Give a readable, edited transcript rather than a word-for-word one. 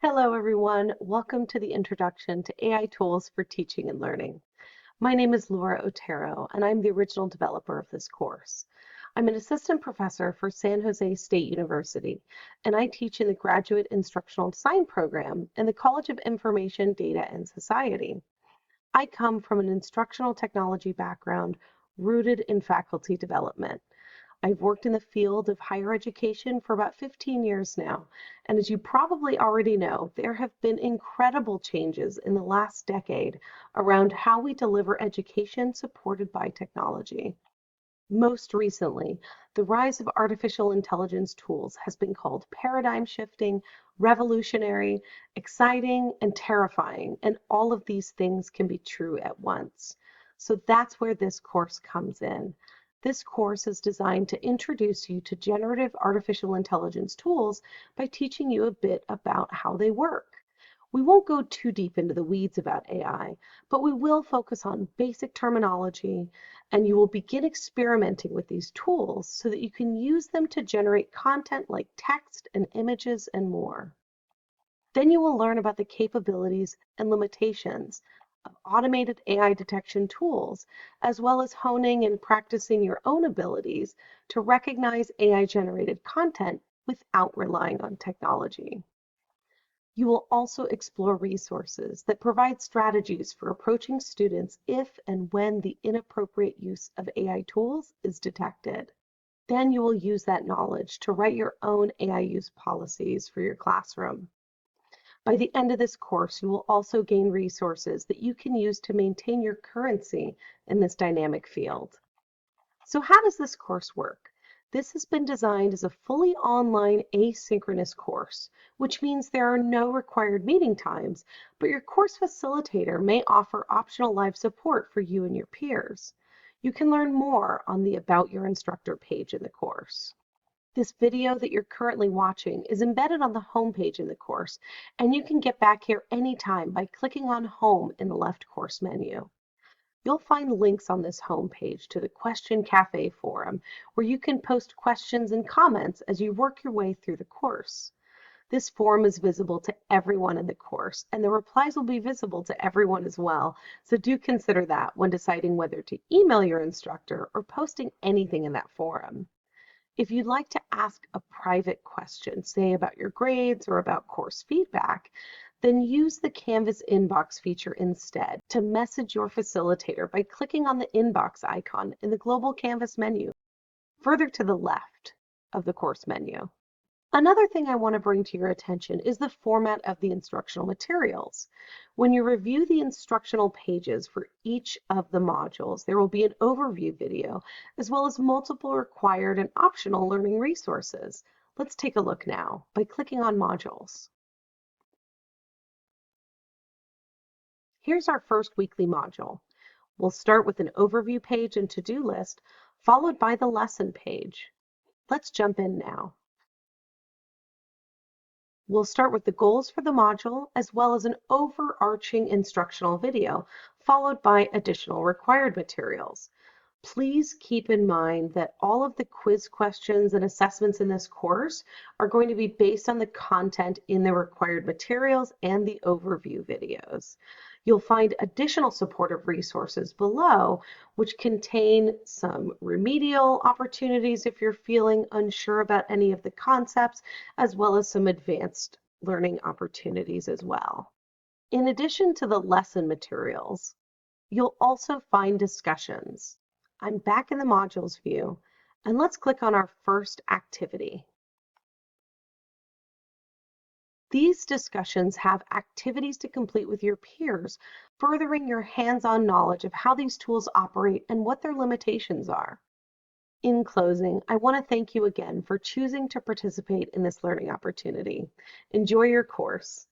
Hello, everyone. Welcome to the Introduction to AI Tools for Teaching and Learning. My name is Laura Otero, and I'm the original developer of this course. I'm an assistant professor for San Jose State University, and I teach in the Graduate Instructional Design program in the College of Information, Data, and Society. I come from an instructional technology background rooted in faculty development. I've worked in the field of higher education for about 15 years now, and as you probably already know, there have been incredible changes in the last decade around how we deliver education supported by technology. Most recently, the rise of artificial intelligence tools has been called paradigm shifting, revolutionary, exciting, and terrifying, and all of these things can be true at once. So that's where this course comes in. This course is designed to introduce you to generative artificial intelligence tools by teaching you a bit about how they work. We won't go too deep into the weeds about AI, but we will focus on basic terminology, and you will begin experimenting with these tools so that you can use them to generate content like text and images and more. Then you will learn about the capabilities and limitations of automated AI detection tools, as well as honing and practicing your own abilities to recognize AI-generated content without relying on technology. You will also explore resources that provide strategies for approaching students if and when the inappropriate use of AI tools is detected. Then you will use that knowledge to write your own AI use policies for your classroom. By the end of this course, you will also gain resources that you can use to maintain your currency in this dynamic field. So how does this course work? This has been designed as a fully online asynchronous course, which means there are no required meeting times, but your course facilitator may offer optional live support for you and your peers. You can learn more on the About Your Instructor page in the course. This video that you're currently watching is embedded on the home page in the course, and you can get back here anytime by clicking on Home in the left course menu. You'll find links on this homepage to the Question Cafe forum, where you can post questions and comments as you work your way through the course. This forum is visible to everyone in the course, and the replies will be visible to everyone as well, so do consider that when deciding whether to email your instructor or posting anything in that forum. If you'd like to ask a private question, say about your grades or about course feedback, then use the Canvas inbox feature instead to message your facilitator by clicking on the inbox icon in the global Canvas menu, further to the left of the course menu. Another thing I want to bring to your attention is the format of the instructional materials. When you review the instructional pages for each of the modules, there will be an overview video, as well as multiple required and optional learning resources. Let's take a look now by clicking on modules. Here's our first weekly module. We'll start with an overview page and to-do list, followed by the lesson page. Let's jump in now. We'll start with the goals for the module, as well as an overarching instructional video, followed by additional required materials. Please keep in mind that all of the quiz questions and assessments in this course are going to be based on the content in the required materials and the overview videos. You'll find additional supportive resources below, which contain some remedial opportunities if you're feeling unsure about any of the concepts, as well as some advanced learning opportunities as well. In addition to the lesson materials, you'll also find discussions. I'm back in the modules view, and let's click on our first activity. These discussions have activities to complete with your peers, furthering your hands-on knowledge of how these tools operate and what their limitations are. In closing, I want to thank you again for choosing to participate in this learning opportunity. Enjoy your course.